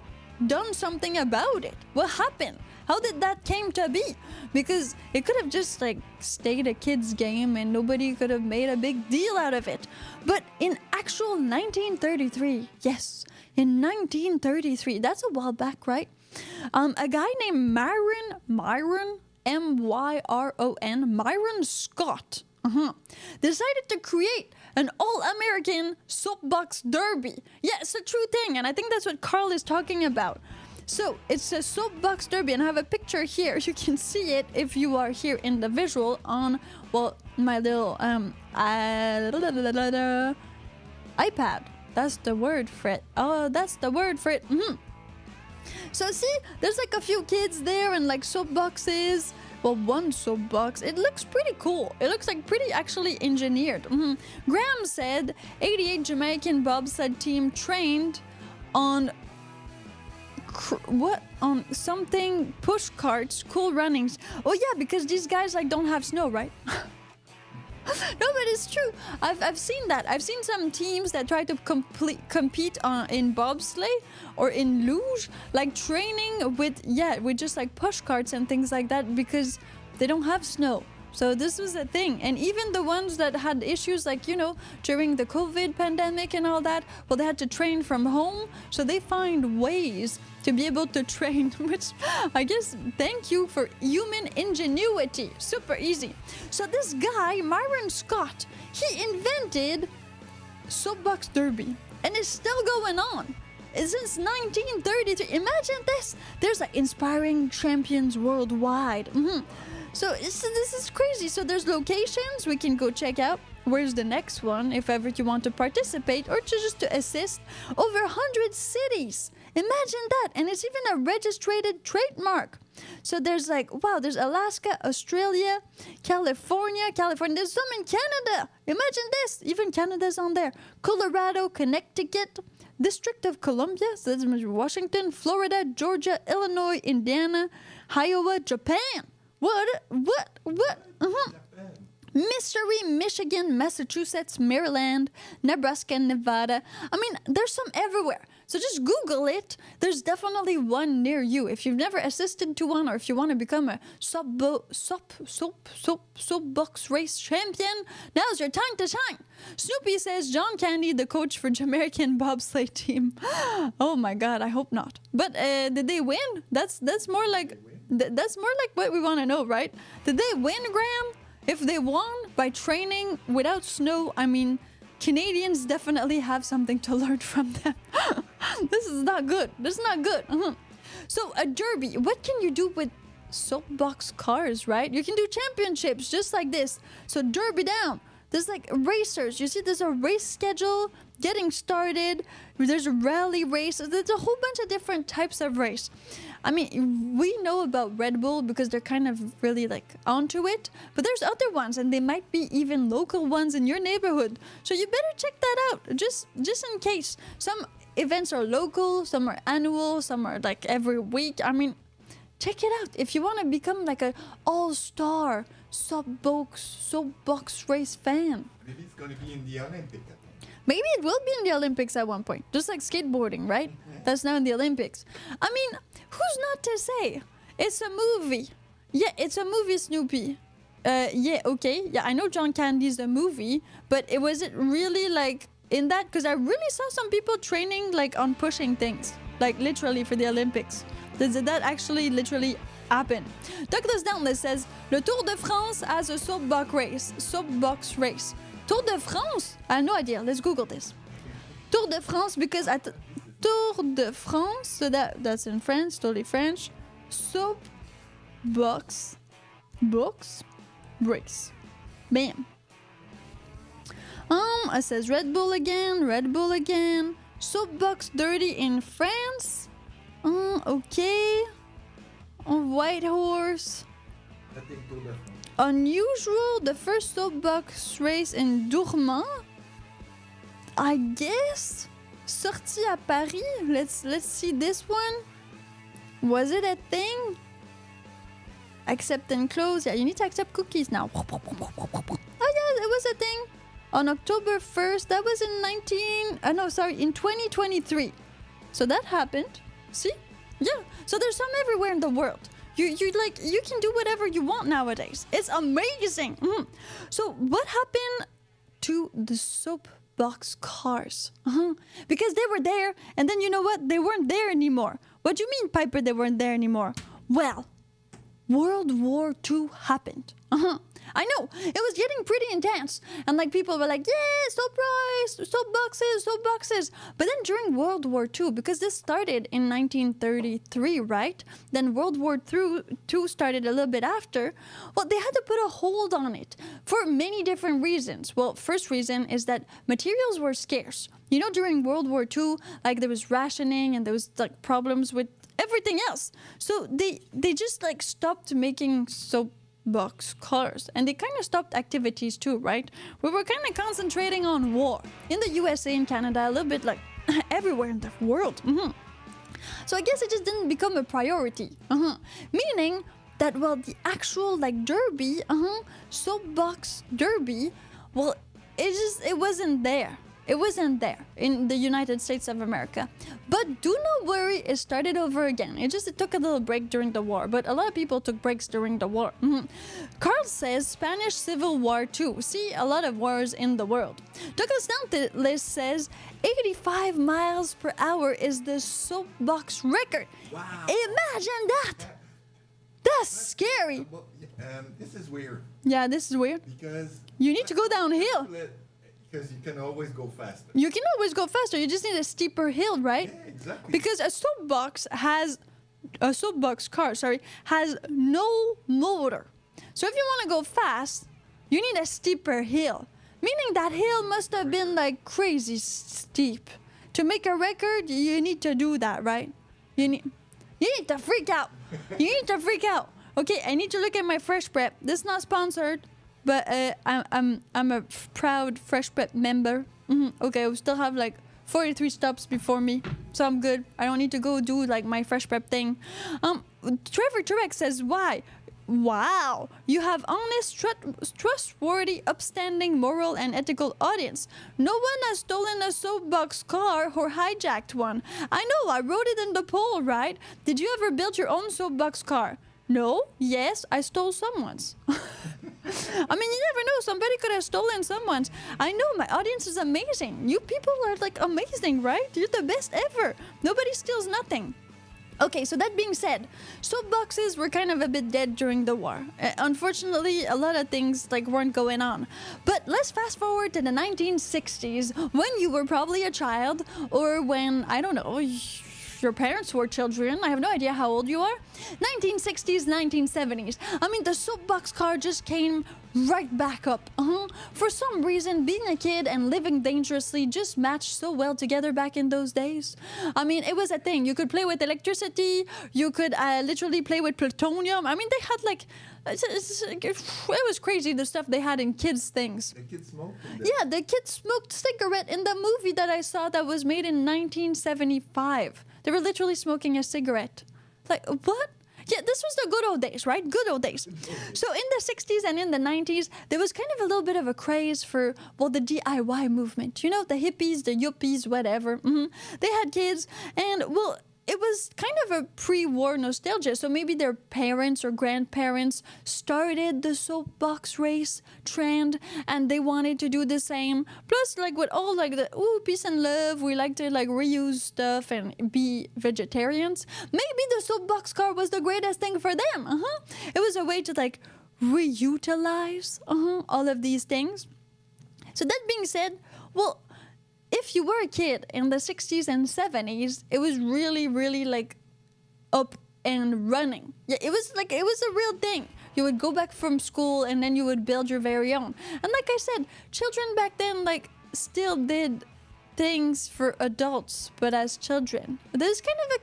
done something about it? What happened? How did that came to be? Because it could have just like stayed a kid's game and nobody could have made a big deal out of it. But in actual 1933, yes, in 1933, that's a while back, right? A guy named Myron, M-Y-R-O-N, Myron Scott, decided to create an all-American soapbox derby. Yeah, it's a true thing, and I think that's what Carl is talking about. So it's a soapbox derby, and I have a picture here. You can see it if you are here in the visual on, well, my little iPad. That's the word for it. Oh, that's the word for it. So see, there's like a few kids there and like soapboxes. Well, one soapbox. It looks pretty cool. It looks like pretty actually engineered. Graham said 88 Jamaican bobsled team trained on on something, push carts, cool runnings. Oh yeah, because these guys like don't have snow, right? No, but it's true. I've seen that. I've seen some teams that try to compete in bobsleigh or in luge, like training with just like push carts and things like that because they don't have snow. So this was a thing. And even the ones that had issues like, you know, during the COVID pandemic and all that, well, they had to train from home. So they find ways to be able to train, which I guess, thank you for human ingenuity. Super easy. So this guy, Myron Scott, he invented Soapbox Derby. And it's still going on. Since 1933. Imagine this. There's like inspiring champions worldwide. So this is crazy. So there's locations we can go check out. Where's the next one if ever you want to participate or just to assist? Over 100 cities. Imagine that. And it's even a registered trademark. So there's like, wow, there's Alaska, Australia, California. There's some in Canada. Imagine this. Even Canada's on there. Colorado, Connecticut, District of Columbia, so that's Washington, Florida, Georgia, Illinois, Indiana, Iowa, Japan. What? Missouri, Michigan, Massachusetts, Maryland, Nebraska, Nevada. I mean, there's some everywhere. So just Google it. There's definitely one near you. If you've never assisted to one or if you want to become a soapbox race champion, now's your time to shine. Snoopy says John Candy, the coach for Jamaican bobsleigh team. Oh my God, I hope not. But did they win? That's more like what we want to know, right? Did they win, Graham? If they won by training without snow, I mean, Canadians definitely have something to learn from them. This is not good. This is not good. So a derby, what can you do with soapbox cars, right? You can do championships just like this. So derby down. There's like racers. You see, there's a race schedule getting started. There's a rally race. There's a whole bunch of different types of race. I mean, we know about Red Bull because they're kind of really like onto it, but there's other ones and they might be even local ones in your neighborhood. So you better check that out just in case. Some events are local, some are annual, some are like every week. I mean, check it out. If you want to become like an all-star soapbox race fan. Maybe it's going to be in the Olympics. Maybe it will be in the Olympics at one point. Just like skateboarding, right? That's now in the Olympics. I mean, who's not to say? It's a movie. Yeah, it's a movie, Snoopy. Yeah, okay. Yeah, I know John Candy's a movie, but was it really like in that? Because I really saw some people training like on pushing things, like literally for the Olympics. Did that actually literally happen? Douglas Downless says, Le Tour de France has a soapbox race. Tour de France? I have no idea. Let's Google this. Tour de France, because at Tour de France, so that's in French, totally French. Soapbox race. Bam. It says Red Bull again. Soapbox dirty in France. Okay. White horse. Unusual, the first soapbox race in Dourman. I guess Sortie à Paris. Let's see this one. Was it a thing? Accept and close. Yeah, you need to accept cookies now. Oh yeah, it was a thing. On October 1st, that was in 2023. So that happened. See? Yeah. So there's some everywhere in the world. You can do whatever you want nowadays. It's amazing. So what happened to the soapbox cars? Because they were there, and then you know what? They weren't there anymore. What do you mean, Piper, they weren't there anymore? Well, World War II happened. I know, it was getting pretty intense. And like people were like, yeah, soapboxes. But then during World War II, because this started in 1933, right? Then World War II started a little bit after. Well, they had to put a hold on it for many different reasons. Well, first reason is that materials were scarce. You know, during World War II, like there was rationing and there was like problems with everything else. So they just like stopped making soapbox cars, and they kind of stopped activities too, right? We were kind of concentrating on war in the USA and Canada, a little bit like everywhere in the world. So I guess it just didn't become a priority. Meaning that, well, the actual like derby, soapbox derby, well, it wasn't there. It wasn't there in the United States of America. But do not worry, it started over again. It took a little break during the war, but a lot of people took breaks during the war. Carl says Spanish Civil War too. See, a lot of wars in the world. Douglas Dantlist says 85 miles per hour is the soapbox record. Wow. Imagine that! That's scary. Well, this is weird. Yeah, this is weird. Because you need to go downhill. Because you can always go faster. You can always go faster. You just need a steeper hill, right? Yeah, exactly. Because a soapbox car has no motor. So if you want to go fast, you need a steeper hill. Meaning that hill must have been like crazy steep. To make a record, you need to do that, right? You need to freak out. You need to freak out. Okay, I need to look at my Fresh Prep. This is not sponsored. But I'm a proud Fresh Prep member. Okay, we still have like 43 stops before me, so I'm good. I don't need to go do like my Fresh Prep thing. Trevor Turek says, why? Wow, you have honest, trustworthy, upstanding, moral, and ethical audience. No one has stolen a soapbox car or hijacked one. I know, I wrote it in the poll, right? Did you ever build your own soapbox car? No? Yes, I stole someone's. I mean, you never know. Somebody could have stolen someone's. I know, my audience is amazing. You people are like amazing, right? You're the best ever. Nobody steals nothing. Okay, so that being said, soapboxes were kind of a bit dead during the war. Unfortunately, a lot of things like weren't going on. But let's fast forward to the 1960s, when you were probably a child, or when, I don't know, your parents were children. I have no idea how old you are. 1960s, 1970s. I mean, the soapbox car just came right back up. For some reason, being a kid and living dangerously just matched so well together back in those days. I mean, it was a thing. You could play with electricity. You could literally play with plutonium. I mean, they had like... It was crazy, the stuff they had in kids' things. The kids smoked? Yeah, the kids smoked cigarette in the movie that I saw that was made in 1975. They were literally smoking a cigarette. Like, what? Yeah, this was the good old days, right? Good old days. So in the 60s and in the 90s, there was kind of a little bit of a craze for, well, the DIY movement. You know, the hippies, the yuppies, whatever. They had kids, and, well... It was kind of a pre-war nostalgia, so maybe their parents or grandparents started the soapbox race trend, and they wanted to do the same. Plus, like with all like the peace and love, we like to like reuse stuff and be vegetarians. Maybe the soapbox car was the greatest thing for them. It was a way to like reutilize all of these things. So that being said, well, if you were a kid in the 60s and 70s, it was really, really like up and running. Yeah, it was a real thing. You would go back from school and then you would build your very own. And like I said, children back then like still did things for adults, but as children. There's kind of a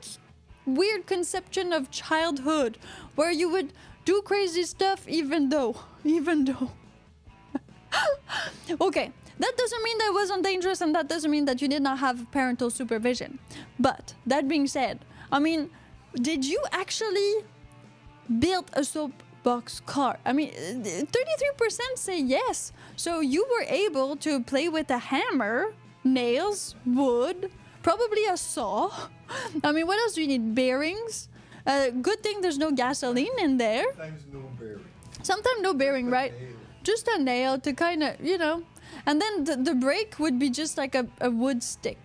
weird conception of childhood where you would do crazy stuff even though. Okay. That doesn't mean that it wasn't dangerous, and that doesn't mean that you did not have parental supervision. But that being said, I mean, did you actually build a soapbox car? I mean, 33% say yes. So you were able to play with a hammer, nails, wood, probably a saw. I mean, what else do you need? Bearings? Good thing there's no gasoline in there. Sometimes no bearing. Sometimes no bearing, right? Nail. Just a nail to kind of, you know. And then the brake would be just like a wood stick.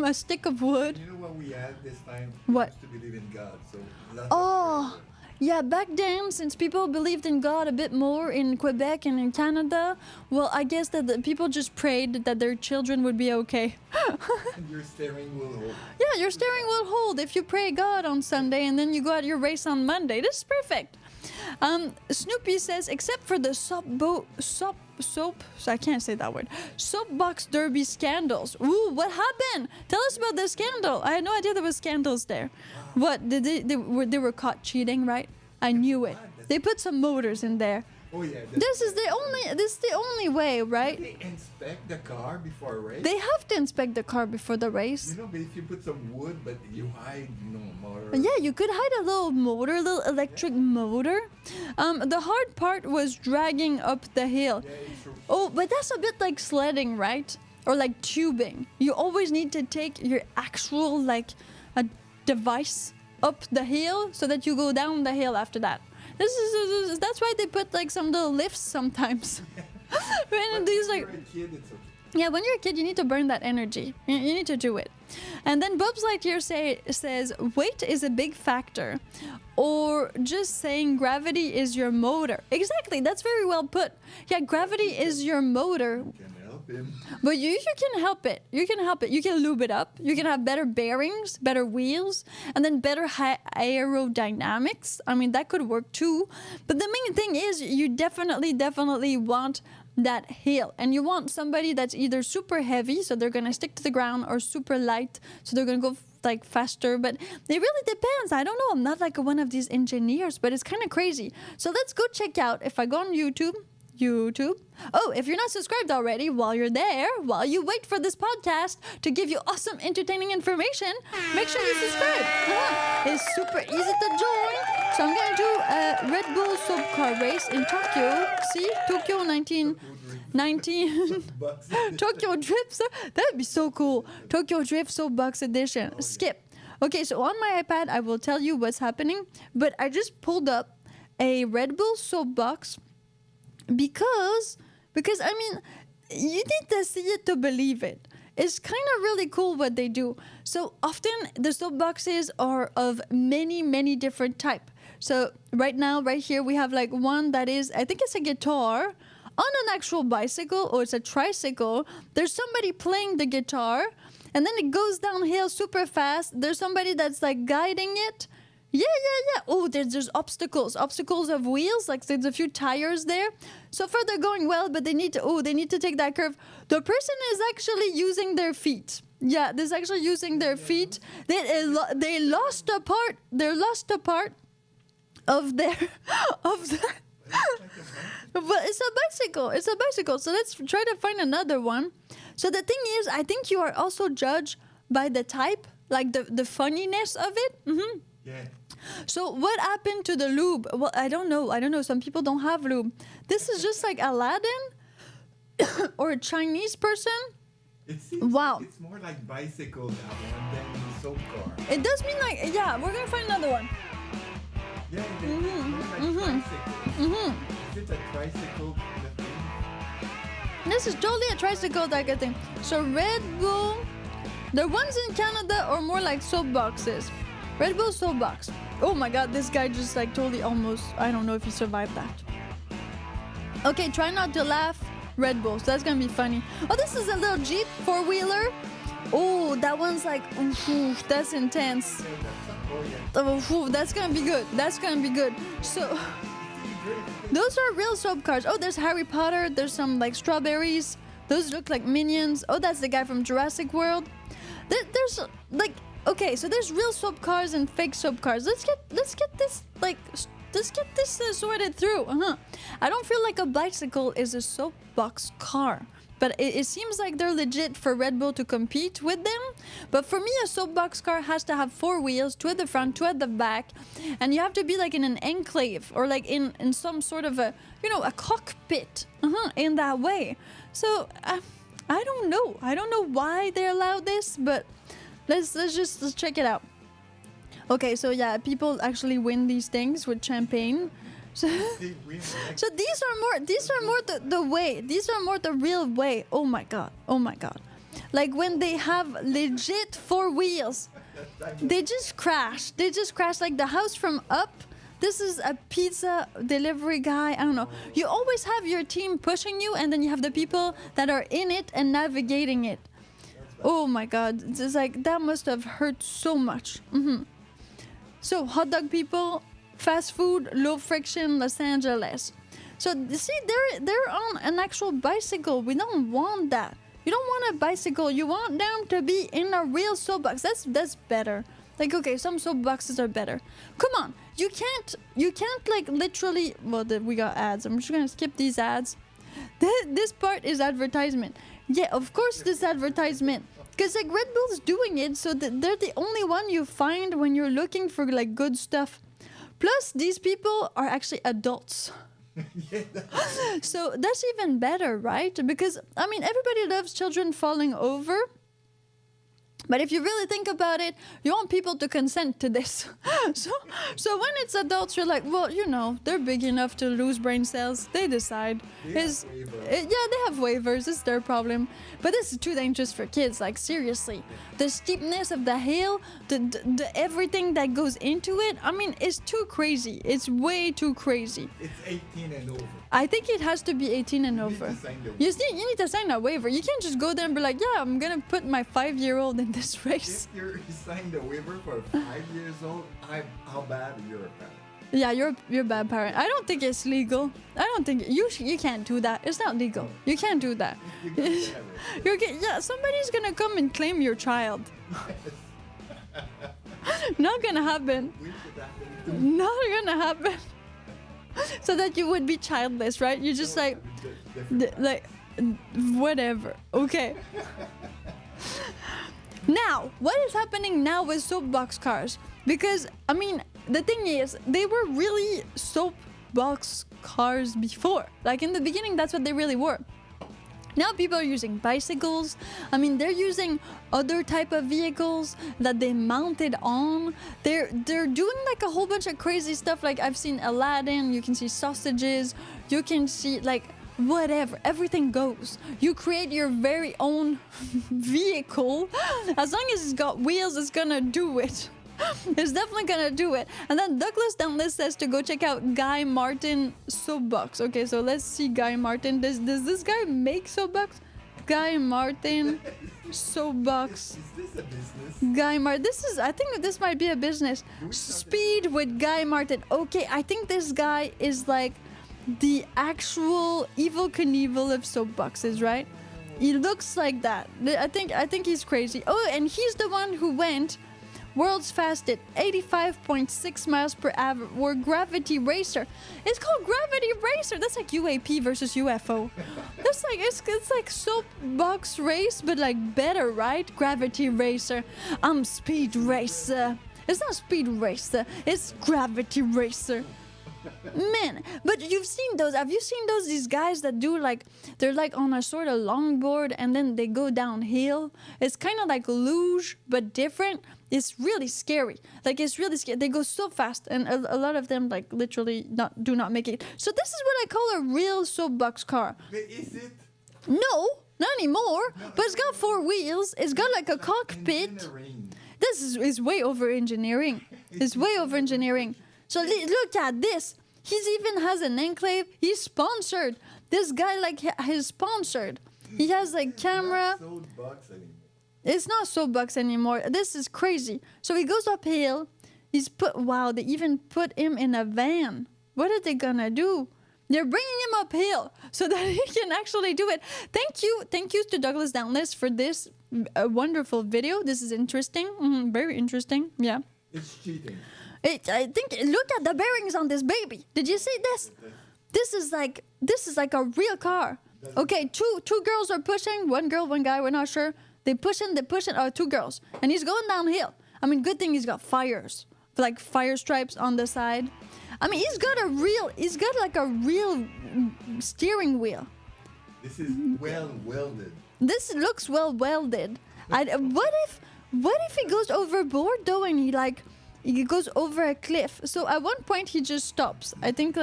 A stick of wood. You know what we had this time? What? We used to believe in God. So lots of Oh, prayer. yeah, back then, since people believed in God a bit more in Quebec and in Canada, well, I guess that the people just prayed that their children would be okay. And your steering wheel hold. Yeah, your steering will hold if you pray God on Sunday and then you go out your race on Monday. This is perfect. Snoopy says, except for the I can't say that word. Soapbox derby scandals. Ooh, what happened? Tell us about the scandal. I had no idea there was scandals there. What did they were caught cheating, right? I knew it. They put some motors in there. Oh yeah. This is the only way, right? They inspect the car before a race. They have to inspect the car before the race. You know, but if you put some wood, but you hide, motor. Yeah, you could hide a little motor, a little electric motor. The hard part was dragging up the hill. Yeah, it's true. Oh, but that's a bit like sledding, right? Or like tubing. You always need to take your actual like a device up the hill so that you go down the hill after that. That's why they put like some little lifts sometimes. When these like. When you're a kid, it's okay. Yeah, when you're a kid, you need to burn that energy. You need to do it. And then Bob's Lightyear says, weight is a big factor. Or just saying gravity is your motor. Exactly, that's very well put. Yeah, gravity is your motor. You can help him. But you can help it. You can help it. You can lube it up. You can have better bearings, better wheels, and then better aerodynamics. I mean, that could work too. But the main thing is you definitely want that hill, and you want somebody that's either super heavy, so they're gonna stick to the ground, or super light, so they're gonna go like faster. But it really depends. I don't know. I'm not like one of these engineers, but it's kind of crazy. So let's go check out. If I go on YouTube. Oh, if you're not subscribed already, while you're there, while you wait for this podcast to give you awesome, entertaining information, make sure you subscribe. It's super easy to join. So I'm going to do a Red Bull Soap Car race in Tokyo. See? Tokyo 19... Tokyo Drift. That would be so cool. Tokyo Drift Soapbox Edition. Oh, Skip. Okay, so on my iPad, I will tell you what's happening. But I just pulled up a Red Bull Soapbox because I mean, you need to see it to believe it. It's kind of really cool what they do. So often the soapboxes are of many different type. So right now, right here, we have like one that is, I think it's a guitar on an actual bicycle, or it's a tricycle. There's somebody playing the guitar, and then it goes downhill super fast. There's somebody that's like guiding it. Yeah. Oh, there's obstacles of wheels. Like there's a few tires there. So far they're going well, but they need to take that curve. The person is actually using their feet. Yeah, they're actually using their feet. They lost a part. They lost a part of their But it's a bicycle. So let's try to find another one. So the thing is, I think you are also judged by the type, like the funniness of it. Mm-hmm. Yeah. So what happened to the lube? Well, I don't know. Some people don't have lube. This is just like Aladdin or a Chinese person. It seems Wow. like it's more like bicycle that one than the soap car. It does mean like, yeah, we're going to find another one. Yeah, it's more like tricycle. Is it a tricycle kind of thing? This is totally a tricycle type of thing. So Red Bull, the ones in Canada are more like soap boxes. Red Bull Soapbox. Oh my god, this guy just like totally almost, I don't know if he survived that. Okay, try not to laugh. Red Bull, so that's gonna be funny. Oh, this is a little Jeep 4-wheeler. Oh, that one's like, oof, that's intense. Oh, that's gonna be good. That's gonna be good. So, those are real soap cars. Oh, there's Harry Potter. There's some like strawberries. Those look like minions. Oh, that's the guy from Jurassic World. There's like, okay, so there's real soap cars and fake soap cars. Let's get this like, let's get this sorted through. I don't feel like a bicycle is a soapbox car. but it seems like they're legit for Red Bull to compete with them. But for me, a soapbox car has to have 4 wheels, 2 at the front, 2 at the back, and you have to be like in an enclave or like in some sort of a, you know, a cockpit in that way. So I don't know. I don't know why they allowed this, but let's check it out. Okay, so yeah, people actually win these things with champagne. So these are more the way. These are more the real way. Oh my god. Like when they have legit 4 wheels. They just crash. Like the house from Up. This is a pizza delivery guy. I don't know. You always have your team pushing you, and then you have the people that are in it and navigating it. Oh my god. It's like that must have hurt so much. So hot dog people, fast food, low friction, Los Angeles. So see, they're on an actual bicycle. We don't want that. You don't want a bicycle. You want them to be in a real soapbox. That's better. Like, okay, some soapboxes are better. Come on, you can't like literally. Well, we got ads. I'm just gonna skip these ads. This part is advertisement. Yeah, of course, this advertisement. Because like Red Bull's doing it, so they're the only one you find when you're looking for like good stuff. Plus, these people are actually adults. So that's even better, right? Because, I mean, everybody loves children falling over. But if you really think about it, you want people to consent to this. So when it's adults, you're like, well, you know, they're big enough to lose brain cells. They decide. They have waivers. It's their problem. But this is too dangerous for kids. Like, seriously. The steepness of the hill, the everything that goes into it, I mean, it's too crazy. It's way too crazy. It's 18 and over. I think it has to be 18 and over. You need to sign a waiver. You can't just go there and be like, yeah, I'm going to put my 5-year-old in this race. If you signed a waiver for 5 years old, how bad you're a parent. Yeah, you're a bad parent. I don't think it's legal. I don't think you can't do that. It's not legal. You can't do that. Somebody's going to come and claim your child. Not going to happen. Not going to happen. So that you would be childless, right? You just like whatever. Okay. Now, what is happening now with soapbox cars? Because, I mean, the thing is, they were really soapbox cars before. Like in the beginning, that's what they really were. Now people are using bicycles. I mean, they're using other type of vehicles that they mounted on. They're doing like a whole bunch of crazy stuff. Like I've seen Aladdin, you can see sausages, you can see like whatever, everything goes. You create your very own vehicle. As long as it's got wheels, it's gonna do it. It's definitely gonna do it. And then Douglas down this says to go check out Guy Martin Soapbox. Okay, so let's see Guy Martin. Does this guy make soapbox? Guy Martin Soapbox. Is this a business? Guy Martin. I think this might be a business. Speed with Guy Martin. Okay, I think this guy is like the actual Evel Knievel of soapboxes, right? He looks like that. I think he's crazy. Oh, and he's the one who went world's fastest, 85.6 miles per hour, or Gravity Racer. It's called Gravity Racer. That's like UAP versus UFO. That's like it's like soapbox race, but like better, right? Gravity Racer. I'm Speed Racer. It's not Speed Racer. It's Gravity Racer. Man, but you've seen those. Have you seen those? These guys that do like, they're like on a sort of longboard and then they go downhill. It's kind of like luge, but different. It's really scary. Like, it's really scary. They go so fast, and a lot of them like literally do not make it. So this is what I call a real soapbox car. Is it? No, not anymore. No, but it's got 4 wheels. It's got like a cockpit. This is way over engineering. It's way over engineering. So look at this. He even has an enclave. He's sponsored. This guy like he's sponsored. He has like camera. It's not soapbox anymore. This is crazy. So he goes uphill. Wow, they even put him in a van. What are they gonna do? They're bringing him uphill so that he can actually do it. Thank you to Douglas Downless for this wonderful video. This is interesting. Very interesting. Yeah. It's cheating. I think, look at the bearings on this baby. Did you see this? This is like a real car. Okay, two girls are pushing. One girl, one guy. We're not sure. They pushing. Oh, two girls, and he's going downhill. I mean, good thing he's got like fire stripes on the side. I mean, he's got like a real steering wheel. This is well welded. This looks well welded. What if he goes overboard though, and he goes over a cliff? So at one point he just stops. I think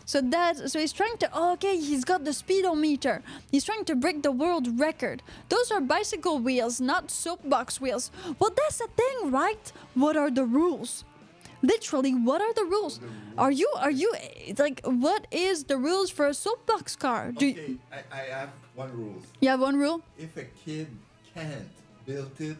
so he's trying to. Oh, okay, he's got the speedometer. He's trying to break the world record. Those are bicycle wheels, not soapbox wheels. Well, that's the thing, right? What are the rules? Literally, what are the rules? Are you like, what is the rules for a soapbox car? I have one rule. You have one rule? If a kid can't build it,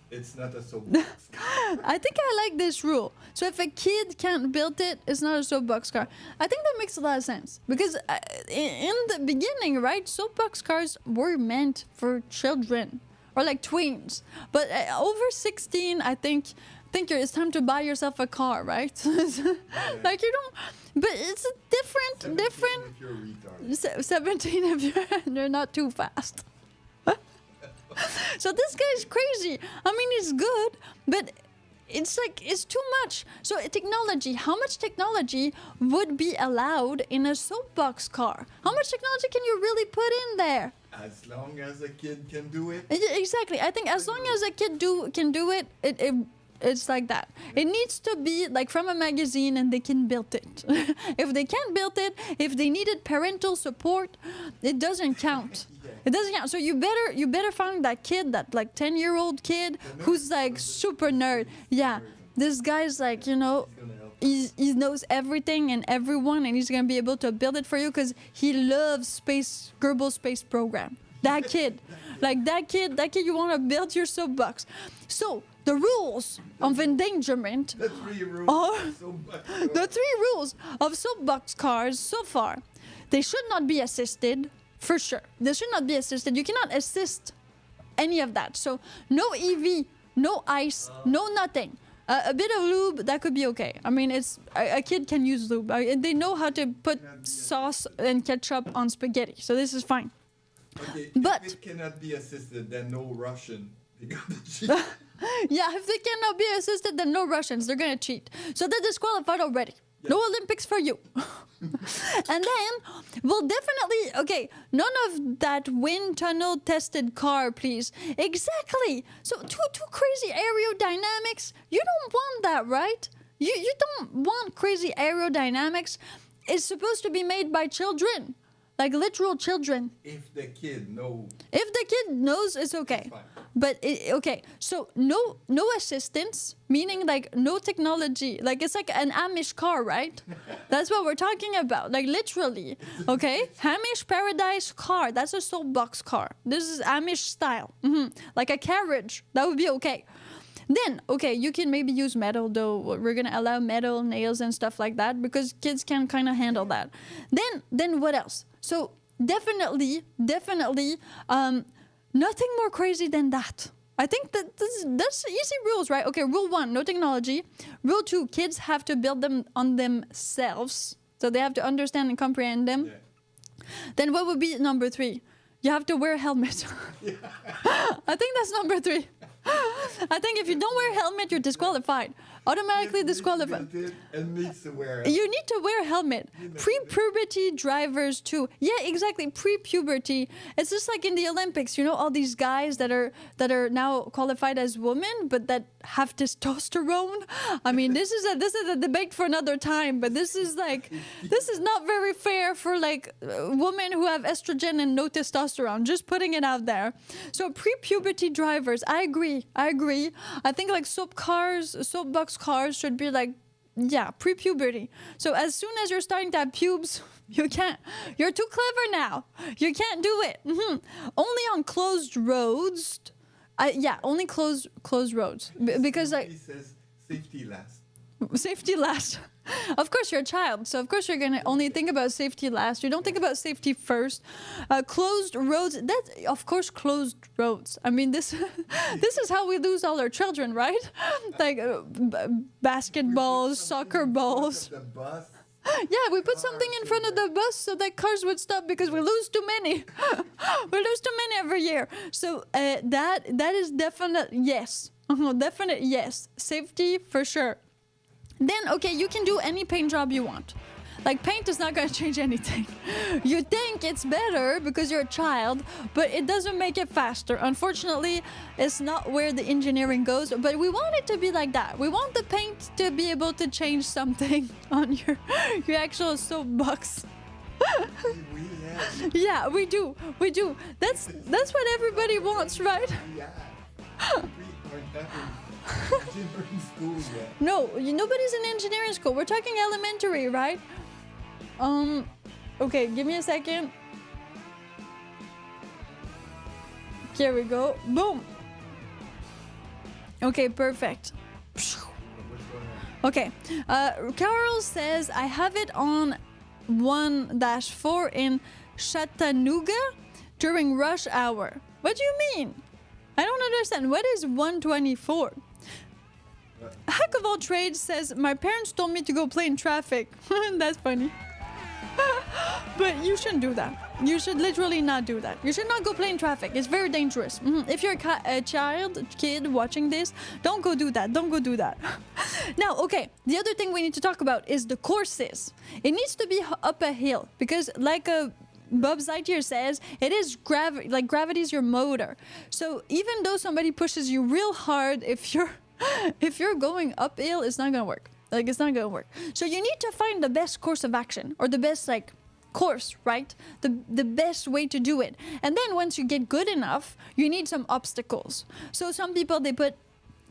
it's not a soapbox car. I think I like this rule. So if a kid can't build it, it's not a soapbox car. I think that makes a lot of sense. Because in the beginning, right, soapbox cars were meant for children. Or like tweens. But over 16, I think it's time to buy yourself a car, right? Like you don't, but it's a different. If you're a retard. 17 if you're not too fast. So this guy's crazy. I mean, he's good, but it's too much. So technology, how much technology would be allowed in a soapbox car? How much technology can you really put in there? As long as a kid can do it. Exactly. I think as long as a kid can do it, it's like that. It needs to be like from a magazine and they can build it. If they can't build it, if they needed parental support, it doesn't count. It doesn't count. So you better find that kid, that like 10-year-old kid who's like super nerd. Yeah, this guy's like, you know, he knows everything and everyone, and he's gonna be able to build it for you because he loves Kerbal Space Program. That kid, that kid, you want to build your soapbox. So the rules of endangerment The three rules of soapbox cars so far: they should not be assisted, for sure. They should not be assisted. You cannot assist any of that. So no EV, no ice, no nothing. A bit of lube, that could be okay. I mean, it's a kid can use lube. They know how to put sauce and ketchup on spaghetti, so this is fine. Okay, but if it cannot be assisted, then no Russian. They got the cheat. Yeah, if they cannot be assisted, then no Russians. They're gonna cheat. So they're disqualified already. Yes. No Olympics for you. And then, we'll definitely, okay, none of that wind tunnel tested car, please. Exactly. So too crazy aerodynamics. You don't want that, right? You don't want crazy aerodynamics. It's supposed to be made by children. Like literal children. If the kid knows. If the kid knows, it's okay. It's fine. But okay, so no assistance, meaning like no technology. Like it's like an Amish car, right? That's what we're talking about. Like literally, okay? Amish paradise car. That's a soapbox car. This is Amish style. Like a carriage. That would be okay. Then, okay, you can maybe use metal, though. We're going to allow metal, nails, and stuff like that because kids can kind of handle that. Then what else? So definitely, nothing more crazy than that. I think that's easy rules, right? Okay, rule 1, no technology. Rule 2, kids have to build them on themselves. So they have to understand and comprehend them. Yeah. Then what would be number 3? You have to wear a helmet. I think that's number 3. I think if you don't wear a helmet, you're disqualified. Automatically disqualified. And needs to wear it. You need to wear a helmet. Pre-puberty drivers too. Yeah, exactly. Pre-puberty. It's just like in the Olympics, you know, all these guys that are now qualified as women, but that have testosterone. I mean, this is a debate for another time. But this is not very fair for like women who have estrogen and no testosterone. Just putting it out there. So pre-puberty drivers, I agree. I think like soapbox cars should be like, yeah, pre-puberty. So as soon as you're starting to have pubes, you're too clever now. You can't do it. Only on closed roads. Only closed roads. Because like, he says safety last. Safety last. Of course, you're a child, so of course you're gonna only think about safety last. You don't think about safety first. Closed roads. Of course, closed roads. I mean, this is how we lose all our children, right? Like basketballs, soccer balls. The bus Yeah, we put something in front of the bus so that cars would stop because we lose too many. We lose too many every year. So that is definite yes. Definite yes. Safety for sure. Then, okay, you can do any paint job you want. Like, paint is not going to change anything. You think it's better because you're a child, but it doesn't make it faster. Unfortunately, it's not where the engineering goes, but we want it to be like that. We want the paint to be able to change something on your actual soapbox. Yeah, we do. We do. That's what everybody wants, right? Yeah. We aren't having engineering school yet. No, nobody's in engineering school. We're talking elementary, right? Okay, give me a second. Here we go. Boom. Okay, perfect. Okay. Carol says, I have it on 1-4 in Chattanooga during rush hour. What do you mean? I don't understand. What is 124? Hack of all trades says, my parents told me to go play in traffic. That's funny. But you shouldn't do that. You should literally not do that. You should not go play in traffic. It's very dangerous. If you're a kid watching this, don't go do that. Don't go do that. Now, okay, the other thing we need to talk about is the courses. It needs to be up a hill because like Bob Lightyear says, it is gravity. Like gravity is your motor. So even though somebody pushes you real hard, if you're going uphill, it's not gonna work. Like, it's not gonna work. So you need to find the best course of action or the best like course, right? The best way to do it. And then once you get good enough, you need some obstacles. So some people, they put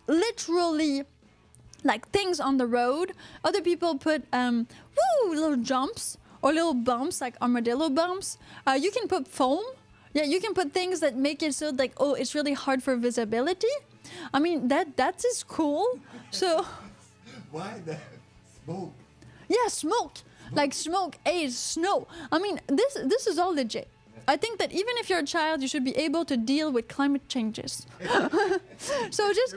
literally like things on the road. Other people put little jumps or little bumps, like armadillo bumps. You can put foam. Yeah, you can put things that make it so like, oh, it's really hard for visibility. I mean, that is cool. So why the smoke? Yeah, smoke. Like smoke, haze, snow. I mean, this is all legit. I think that even if you're a child, you should be able to deal with climate changes. So just,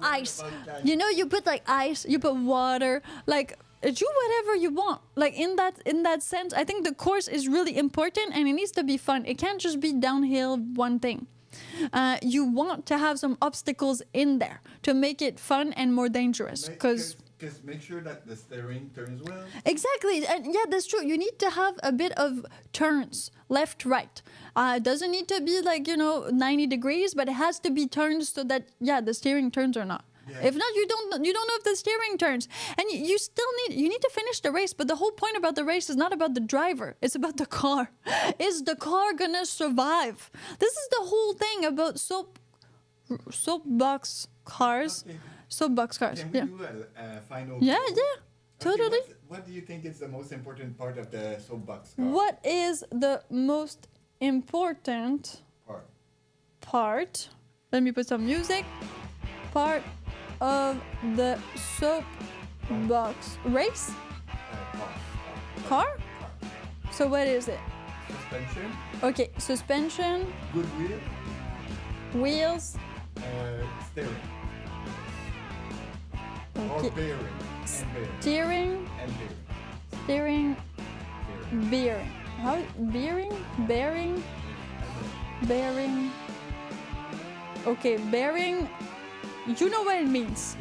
ice. You put like ice, you put water, like do whatever you want. Like in that sense, I think the course is really important and it needs to be fun. It can't just be downhill one thing. You want to have some obstacles in there to make it fun and more dangerous. Because make sure that the steering turns well. Exactly. And yeah, that's true. You need to have a bit of turns, left, right. It doesn't need to be like, 90 degrees, but it has to be turns so that, the steering turns or not. Yeah. If not, you don't know if the steering turns. And you still need to finish the race. But the whole point about the race is not about the driver. It's about the car. Is the car gonna survive? This is the whole thing about soapbox cars. Okay. Soapbox cars. Can we do a final? Yeah, totally. Okay, what do you think is the most important part of the soapbox car? What is the most important part? Let me put some music. Part of the soapbox race? Car? So what is it? Suspension. Okay, suspension. Good wheel. Wheels. Steering. Okay. Or bearing. Steering. And bearing. Steering. Bearing. How? Bearing? Bearing. Bearing. Okay, bearing. You know what it means.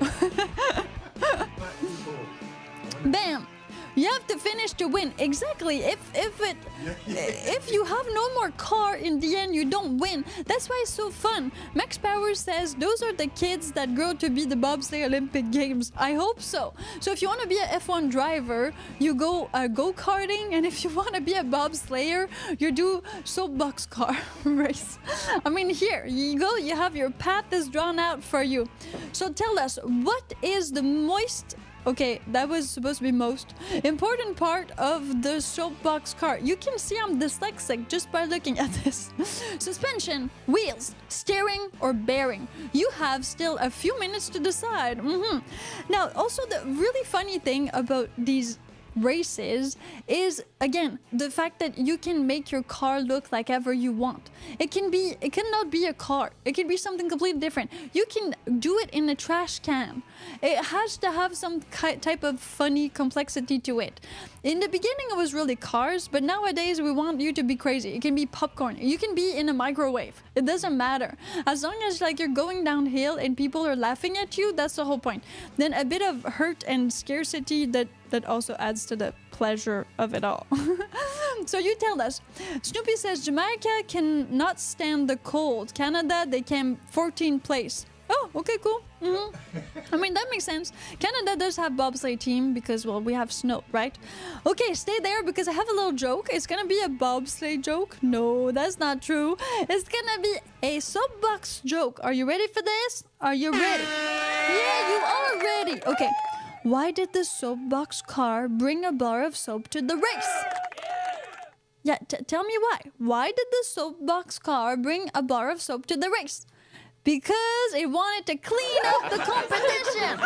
Bam! You have to finish to win. Exactly. If you have no more car in the end, you don't win. That's why it's so fun. Max Power says those are the kids that grow to be the bobsleigh Olympic Games. I hope so. So if you want to be a F1 driver, you go go-karting, and if you want to be a bobslayer, you do soapbox car race. I mean, here you go. You have your path is drawn out for you. So tell us, what is the Okay, that was supposed to be most important part of the soapbox car. You can see I'm dyslexic just by looking at this. Suspension, wheels, steering, or bearing. You have still a few minutes to decide. Now, also the really funny thing about these races is, again, the fact that you can make your car look like ever you want. It cannot be a car. It can be something completely different. You can do it in a trash can. It has to have some type of funny complexity to it. In the beginning, it was really cars, but nowadays we want you to be crazy. It can be popcorn. You can be in a microwave. It doesn't matter. As long as like you're going downhill and people are laughing at you, that's the whole point. Then a bit of hurt and scarcity that also adds to the pleasure of it all. So you tell us. Snoopy says Jamaica cannot stand the cold. Canada, they came 14th place. Oh, okay, cool. I mean, that makes sense. Canada does have bobsleigh team because, well, we have snow, right? Okay, stay there because I have a little joke. It's gonna be a bobsleigh joke. No, that's not true. It's gonna be a soapbox joke. Are you ready for this? Are you ready? Yeah, you are ready. Okay. Why did the soapbox car bring a bar of soap to the race? Yeah, tell me why. Why did the soapbox car bring a bar of soap to the race? Because it wanted to clean up the competition.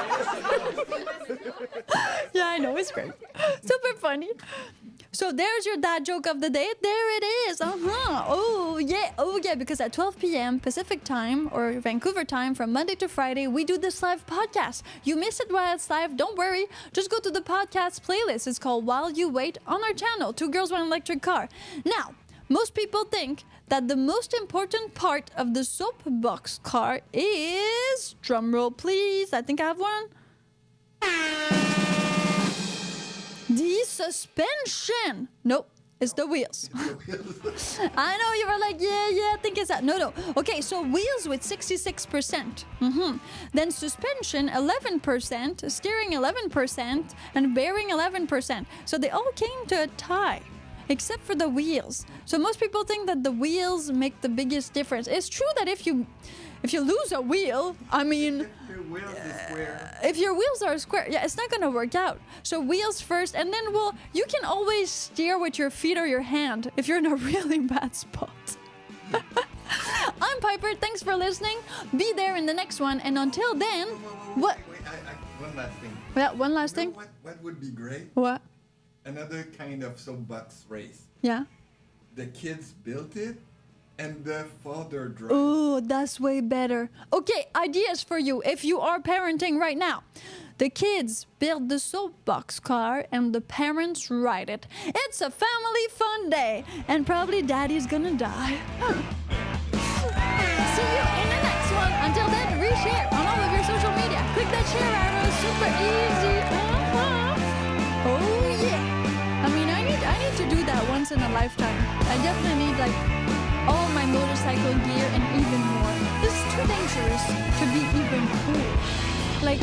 Yeah, I know, it's great. Super funny. So there's your dad joke of the day. There it is. Oh yeah, because at 12 p.m. Pacific time or Vancouver time from Monday to Friday, we do this live podcast. You miss it while it's live, don't worry. Just go to the podcast playlist. It's called While You Wait on our channel, Two Girls, One Electric Car. Now, most people think that the most important part of the soapbox car is, drumroll please, I think I have one. The suspension. Nope, it's the wheels. I know you were like, yeah, I think it's that. No. Okay, so wheels with 66%. Then suspension 11%, steering 11%, and bearing 11%. So they all came to a tie. Except for the wheels. So most people think that the wheels make the biggest difference. It's true that if you lose a wheel, I mean, if your wheels are square, yeah, it's not gonna work out. So wheels first, and then, well, you can always steer with your feet or your hand if you're in a really bad spot. I'm Piper. Thanks for listening. Be there in the next one, and until then, what? Wait, one last thing. Yeah, one last thing. What would be great? What? Another kind of soapbox race. Yeah. The kids built it, and the father drove. Oh, that's way better. Okay, ideas for you if you are parenting right now. The kids build the soapbox car and the parents ride it. It's a family fun day, and probably daddy's gonna die. See you in the next one. Until then, reshare on all of your social media. Click that share arrow, super easy. Oh yeah. I mean, I need to do that once in a lifetime. I definitely need like all my motorcycle gear and even more. This is too dangerous to be even cool. Like